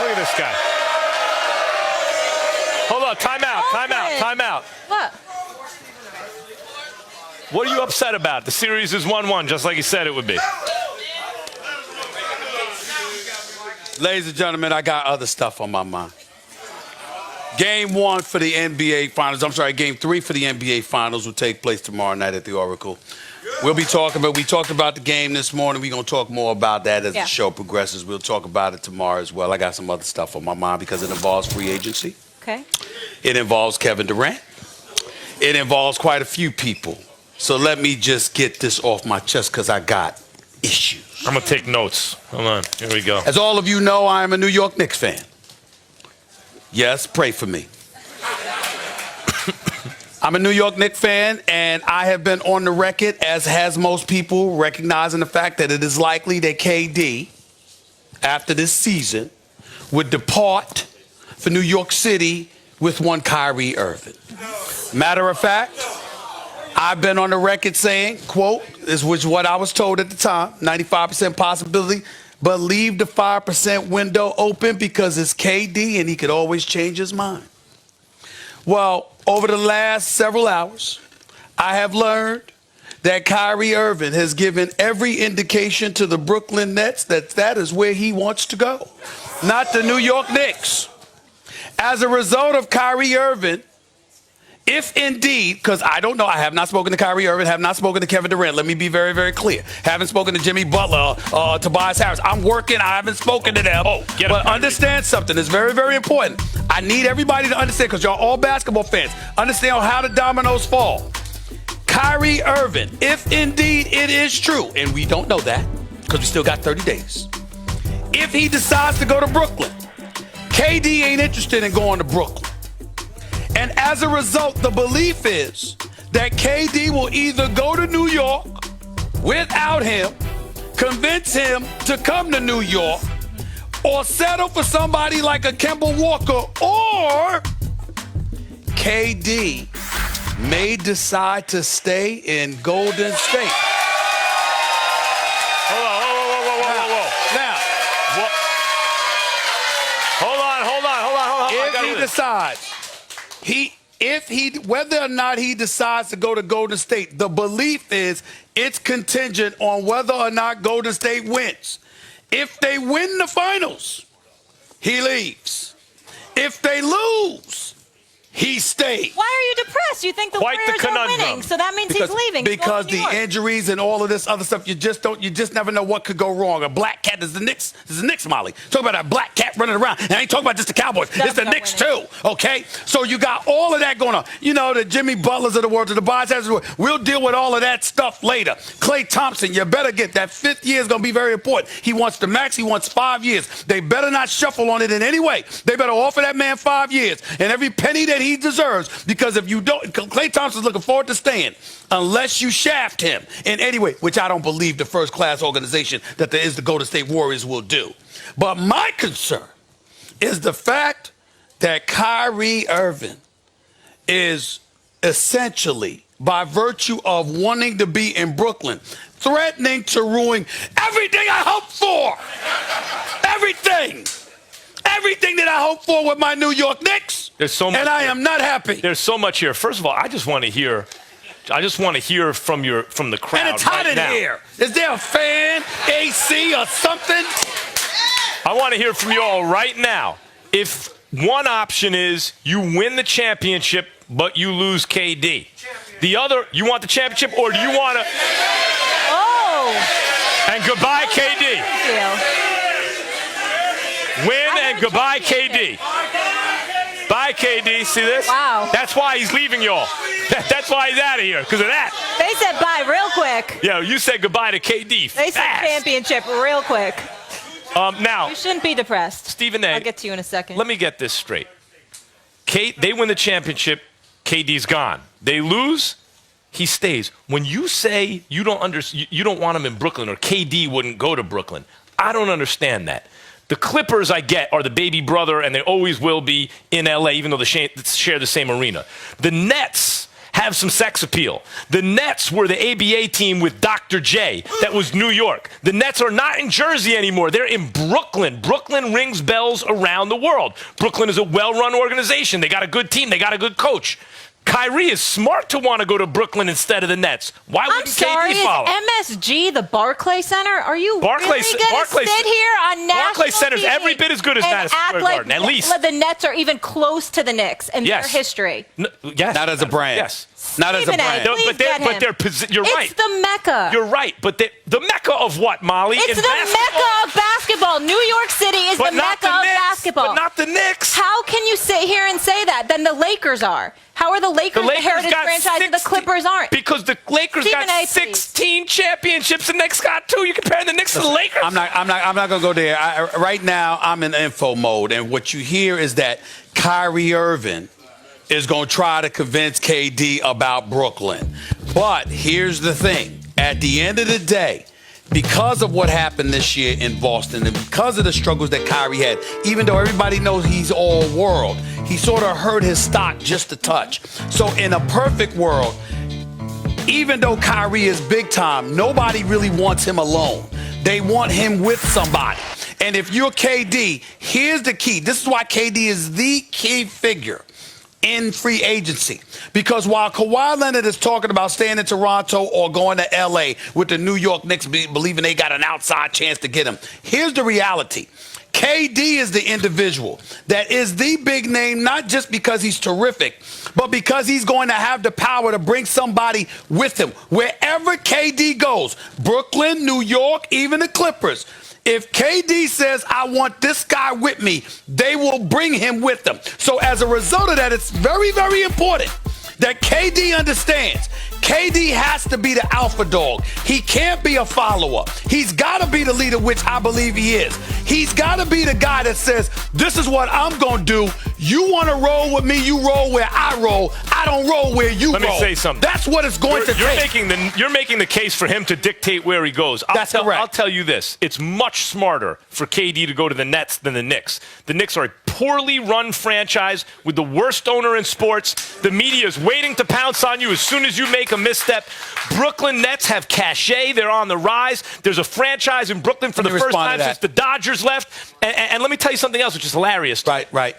Look at this guy. Hold on, time out. What? What are you upset about? The series is 1-1, just like you said it would be. Ladies and gentlemen, I got other stuff on my mind. Game 1 for the NBA Finals. I'm sorry, Game 3 for the NBA Finals will take place tomorrow night at the Oracle. We talked about the game this morning. We're going to talk more about that as the show progresses. We'll talk about it tomorrow as well. I got some other stuff on my mind because it involves free agency. Okay. It involves Kevin Durant. It involves quite a few people. So let me just get this off my chest because I got issues. I'm going to take notes. Hold on. Here we go. As all of you know, I am a New York Knicks fan. Yes, pray for me. I'm a New York Knicks fan, and I have been on the record, as has most people, recognizing the fact that it is likely that KD, after this season, would depart for New York City with one Kyrie Irving. Matter of fact, I've been on the record saying, quote, this was what I was told at the time, 95% possibility, but leave the 5% window open because it's KD and he could always change his mind. Well, over the last several hours, I have learned that Kyrie Irving has given every indication to the Brooklyn Nets that that is where he wants to go, not the New York Knicks. As a result of Kyrie Irving, if indeed, because I don't know, I have not spoken to Kyrie Irving, have not spoken to Kevin Durant. Let me be very, very clear. Haven't spoken to Jimmy Butler, Tobias Harris. I'm working. I haven't spoken to them. But understand something. It's very, very important. I need everybody to understand, because y'all all basketball fans, understand how the dominoes fall. Kyrie Irving, if indeed it is true, and we don't know that because we still got 30 days. If he decides to go to Brooklyn, KD ain't interested in going to Brooklyn. And as a result, the belief is that KD will either go to New York without him, convince him to come to New York, or settle for somebody like a Kemba Walker, or KD may decide to stay in Golden State. Whoa. Now, Hold on. if he decides, whether or not he decides to go to Golden State, the belief is it's contingent on whether or not Golden State wins. If they win the finals, he leaves. If they lose, he stays. Why are you depressed? You think the Quite the Warriors are conundrum. winning, so that means he's leaving. Because the injuries and all of this other stuff, you just never know what could go wrong. A black cat is the Knicks, Molly. Talk about a black cat running around. And I ain't talking about just the Cowboys. It's the Knicks too, okay? So you got all of that going on. You know, the Jimmy Butlers of the world, the Tobias Harris of the world. We'll deal with all of that stuff later. Klay Thompson, you better get that 5th year is going to be very important. He wants the max. He wants 5 years. They better not shuffle on it in any way. They better offer that man 5 years and every penny that he deserves. Because if you don't, Klay Thompson's looking forward to staying unless you shaft him in any way, which I don't believe the first-class organization that there is the Golden State Warriors will do. But my concern is the fact that Kyrie Irving is essentially, by virtue of wanting to be in Brooklyn, threatening to ruin everything I hope for. Everything that I hope for with my New York Knicks. There's so much and I am not happy. There's so much here. First of all, I just want to hear from the crowd. And it's hot in now. here. Is there a fan, AC, or something? I want to hear from you all right now. If one option is you win the championship, but you lose KD. The other, you want the championship, or do you want to? Oh. And goodbye, KD. Win and goodbye, KD. Bye, KD. See this? Wow. That's why he's leaving y'all. That's why he's out of here, because of that. They said bye real quick. Yeah, you said goodbye to KD. They said championship real quick. Now, You shouldn't be depressed. Stephen A. I'll get to you in a second. Let me get this straight. They win the championship, KD's gone. They lose, he stays. When you say you don't want him in Brooklyn, or KD wouldn't go to Brooklyn, I don't understand that. The Clippers, I get, are the baby brother, and they always will be in LA, even though they share the same arena. The Nets have some sex appeal. The Nets were the ABA team with Dr. J. That was New York. The Nets are not in Jersey anymore. They're in Brooklyn. Brooklyn rings bells around the world. Brooklyn is a well-run organization. They got a good team. They got a good coach. Kyrie is smart to want to go to Brooklyn instead of the Nets. Why wouldn't KD follow? Is MSG the Barclays Center? Are you really going to sit here on national Barclays Center's TV every bit as good as and Madison act Square like Garden, at least. the Nets are even close to the Knicks in Yes. their history? Yes. Not as a brand. Yes. Not as a Stephen A, brand. please But get him. you're right. It's the Mecca. You're right. But the Mecca of what, Molly? It's In the basketball? Mecca of basketball. New York City is But the not Mecca the of Knicks. basketball. But not the Knicks. How can you sit here and say that? Then the Lakers are. How are the Lakers the heritage got franchise and the 16 Clippers aren't? Because the Lakers Stephen got A, please. 16 championships. The Knicks got 2. You comparing the Knicks to the Lakers? I'm not gonna go there. Right now, I'm in info mode, and what you hear is that Kyrie Irving is gonna try to convince KD about Brooklyn. But here's the thing: at the end of the day, because of what happened this year in Boston, and because of the struggles that Kyrie had, even though everybody knows he's all world, he sort of hurt his stock just a touch. So in a perfect world, even though Kyrie is big time, nobody really wants him alone. They want him with somebody. And if you're KD, here's the key. This is why KD is the key figure in free agency. Because while Kawhi Leonard is talking about staying in Toronto or going to LA with the New York Knicks believing they got an outside chance to get him, here's the reality. KD is the individual that is the big name, not just because he's terrific, but because he's going to have the power to bring somebody with him. Wherever KD goes, Brooklyn, New York, even the Clippers, if KD says, I want this guy with me, they will bring him with them. So as a result of that, it's very, very important that KD understands. KD has to be the alpha dog. He can't be a follower. He's got to be the leader, which I believe he is. He's got to be the guy that says, this is what I'm going to do. You want to roll with me, you roll where I roll. I don't roll where you roll. Let me say something. That's what it's going to take. You're making the case for him to dictate where he goes. That's correct. I'll tell you this. It's much smarter for KD to go to the Nets than the Knicks. The Knicks are a poorly run franchise with the worst owner in sports. The media is waiting to pounce on you as soon as you make a misstep. Brooklyn Nets have cachet. They're on the rise. There's a franchise in Brooklyn for the first time since the Dodgers left. And let me tell you something else, which is hilarious. Right.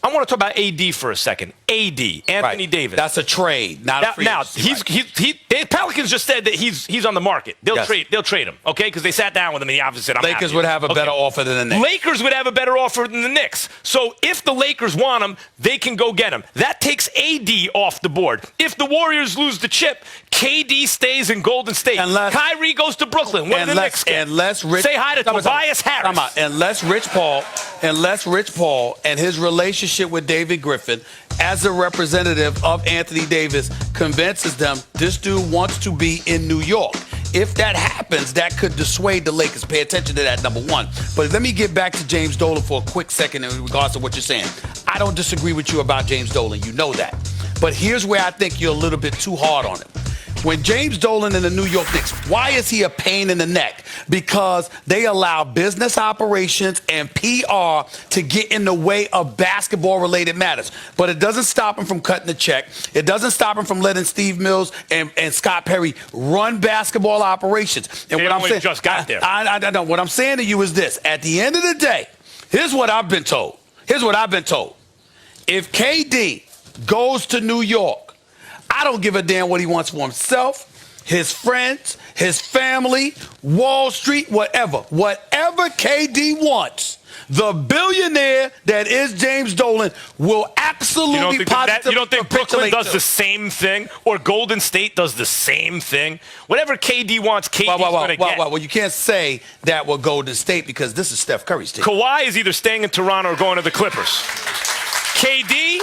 I want to talk about AD for a second. AD, Anthony Davis. That's a trade, not a free agency. The Pelicans just said that he's on the market. They'll trade him, okay? Because they sat down with him and he obviously said, I'm Lakers happy. would have a better offer than the Knicks. Lakers would have a better offer than the Knicks. So if the Lakers want him, they can go get him. That takes AD off the board. If the Warriors lose the chip, KD stays in Golden State. Kyrie goes to Brooklyn. What do the Knicks get? Say hi to Tobias Harris. Unless Rich Paul and his relationship with David Griffin as a representative of Anthony Davis convinces them this dude wants to be in New York. If that happens, that could dissuade the Lakers. Pay attention to that, number one. But let me get back to James Dolan for a quick second in regards to what you're saying. I don't disagree with you about James Dolan. You know that. But here's where I think you're a little bit too hard on him. When James Dolan and the New York Knicks, why is he a pain in the neck? Because they allow business operations and PR to get in the way of basketball-related matters. But it doesn't stop him from cutting the check. It doesn't stop him from letting Steve Mills and Scott Perry run basketball operations. And they what I'm saying, just got there. I know. What I'm saying to you is this. At the end of the day, here's what I've been told. If KD goes to New York, I don't give a damn what he wants for himself, his friends, his family, Wall Street, whatever. Whatever KD wants, the billionaire that is James Dolan will absolutely positively. You don't think Brooklyn does the same thing, or Golden State does the same thing? Whatever KD wants, KD's going to get. Well, you can't say that with Golden State because this is Steph Curry's team. Kawhi is either staying in Toronto or going to the Clippers. KD,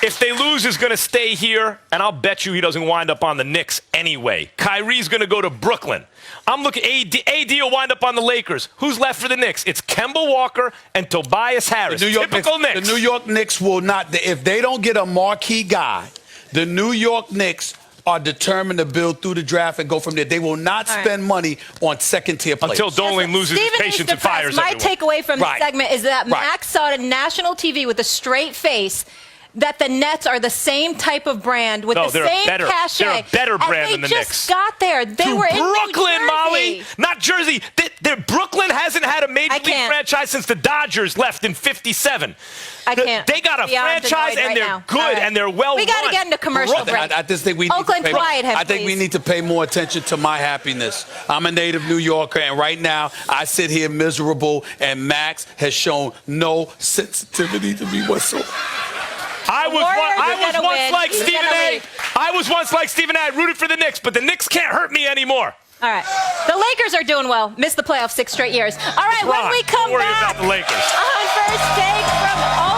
if they lose, is going to stay here, and I'll bet you he doesn't wind up on the Knicks anyway. Kyrie's going to go to Brooklyn. I'm looking, AD will wind up on the Lakers. Who's left for the Knicks? It's Kemba Walker and Tobias Harris. Typical Knicks. The New York Knicks will not, if they don't get a marquee guy, the New York Knicks are determined to build through the draft and go from there. They will not spend money on second-tier players. Until Dolan loses his patience and fires everyone. My takeaway from this segment is that Max saw it on national TV with a straight face that the Nets are the same type of brand with the same cachet. They're a better brand than the Knicks. They just got there. They were in Brooklyn, New Jersey. Molly, not Jersey. Brooklyn hasn't had a major league franchise since the Dodgers left in '57. I can't. They got a franchise, and they're good, and they're well run. We got to get into commercial break. I just think we Oakland, need to quiet him, I think we need to pay more attention to my happiness. I'm a native New Yorker, and right now I sit here miserable, and Max has shown no sensitivity to me whatsoever. I was once like Stephen A. I rooted for the Knicks, but the Knicks can't hurt me anymore. All right. The Lakers are doing well. Missed the playoffs 6 straight years. All right, when we come back about the Lakers. on First Take from